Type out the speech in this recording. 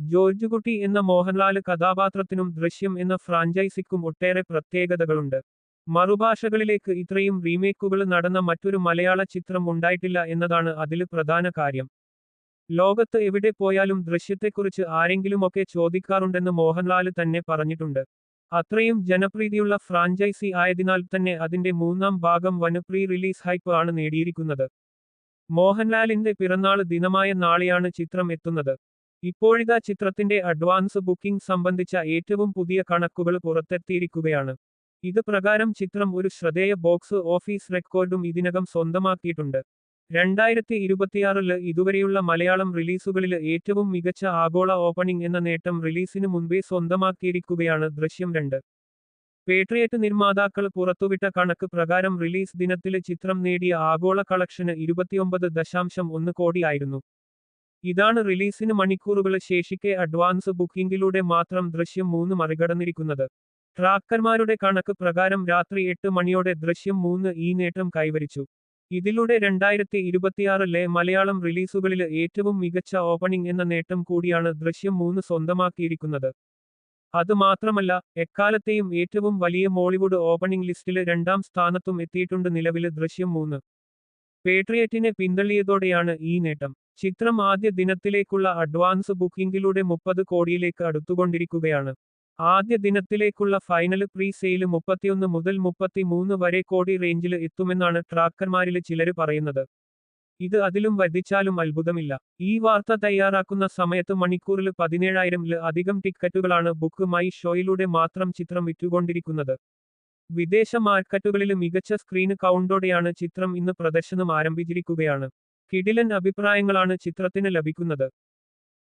George കുട്ടി എന്ന മോഹൻലാല് കഥാപാത്രത്തിനും ദൃശ്യം എന്ന ഫ്രാഞ്ചൈസിക്കും ഒട്ടേറെ പ്രത്യേകതകളുണ്ട്. മറുഭാഷകളിലേക്ക് ഇത്രയും റീമേക്കുകൾ നടന്ന മറ്റൊരു മലയാള ചിത്രം ഉണ്ടായിട്ടില്ല എന്നതാണ് അതില് പ്രധാന കാര്യം. ലോകത്ത് എവിടെ പോയാലും ദൃശ്യത്തെക്കുറിച്ച് ആരെങ്കിലുമൊക്കെ ചോദിക്കാറുണ്ടെന്ന് മോഹൻലാല് തന്നെ പറഞ്ഞിട്ടുണ്ട്. അത്രയും ജനപ്രീതിയുള്ള ഫ്രാഞ്ചൈസി ആയതിനാൽ തന്നെ അതിന്റെ മൂന്നാം ഭാഗം വന് പ്രീ റിലീസ് ഹൈപ്പ് ആണ് നേടിയിരിക്കുന്നത്. മോഹൻലാലിന്റെ പിറന്നാള് ദിനമായ നാളെയാണ് ചിത്രം എത്തുന്നത്. ഇപ്പോഴിതാ ചിത്രത്തിന്റെ അഡ്വാൻസ് ബുക്കിംഗ് സംബന്ധിച്ച ഏറ്റവും പുതിയ കണക്കുകൾ പുറത്തെത്തിയിരിക്കുകയാണ്. ഇത് പ്രകാരം ചിത്രം ഒരു ശ്രദ്ധേയ ബോക്സ് ഓഫീസ് റെക്കോർഡും ഇതിനകം സ്വന്തമാക്കിയിട്ടുണ്ട്. 2026 ഇതുവരെയുള്ള മലയാളം റിലീസുകളില് ഏറ്റവും മികച്ച ആഗോള ഓപ്പണിംഗ് എന്ന നേട്ടം റിലീസിന് മുൻപേ സ്വന്തമാക്കിയിരിക്കുകയാണ് ദൃശ്യം 2. പേട്രിയറ്റ് നിർമ്മാതാക്കൾ പുറത്തുവിട്ട കണക്ക് പ്രകാരം റിലീസ് ദിനത്തില് ചിത്രം നേടിയ ആഗോള കളക്ഷന് 29.1 കോടി ആയിരുന്നു. ഇതാണ് റിലീസിന് മണിക്കൂറുകൾ ശേഷിക്കെ അഡ്വാൻസ് ബുക്കിംഗിലൂടെ മാത്രം ദൃശ്യം 3 മറികടന്നിരിക്കുന്നത്. ട്രാക്കർമാരുടെ കണക്ക് പ്രകാരം രാത്രി 8 മണിയോടെ ദൃശ്യം 3 ഈ നേട്ടം കൈവരിച്ചു. ഇതിലൂടെ 2026 മലയാളം റിലീസുകളില് ഏറ്റവും മികച്ച ഓപ്പണിംഗ് എന്ന നേട്ടം കൂടിയാണ് ദൃശ്യം 3 സ്വന്തമാക്കിയിരിക്കുന്നത്. അത് മാത്രമല്ല, എക്കാലത്തെയും ഏറ്റവും വലിയ മോളിവുഡ് ഓപ്പണിംഗ് ലിസ്റ്റില് 2ാം സ്ഥാനത്തും എത്തിയിട്ടുണ്ട് നിലവില് ദൃശ്യം 3. പേട്രിയറ്റിനെ പിന്തള്ളിയതോടെയാണ് ഈ നേട്ടം. ചിത്രം ആദ്യ ദിനത്തിലേക്കുള്ള അഡ്വാൻസ് ബുക്കിംഗിലൂടെ 30 കോടിയിലേക്ക് അടുത്തുകൊണ്ടിരിക്കുകയാണ്. ആദ്യ ദിനത്തിലേക്കുള്ള ഫൈനല് പ്രീ സെയില് 31 മുതൽ 33 വരെ കോടി റേഞ്ചില് എത്തുമെന്നാണ് ട്രാക്കർമാരില് ചിലര് പറയുന്നത്. ഇത് അതിലും വർദ്ധിച്ചാലും അത്ഭുതമില്ല. ഈ വാർത്ത തയ്യാറാക്കുന്ന സമയത്ത് മണിക്കൂറില് 17,000 അധികം ടിക്കറ്റുകളാണ് ബുക്ക് മൈ ഷോയിലൂടെ മാത്രം ചിത്രം വിറ്റുകൊണ്ടിരിക്കുന്നത്. വിദേശ മാർക്കറ്റുകളില് മികച്ച സ്ക്രീന് കൗണ്ടോടെയാണ് ചിത്രം ഇന്ന് പ്രദർശനം ആരംഭിച്ചിരിക്കുകയാണ്. കിടിലൻ അഭിപ്രായങ്ങളാണ് ചിത്രത്തിന് ലഭിക്കുന്നത്.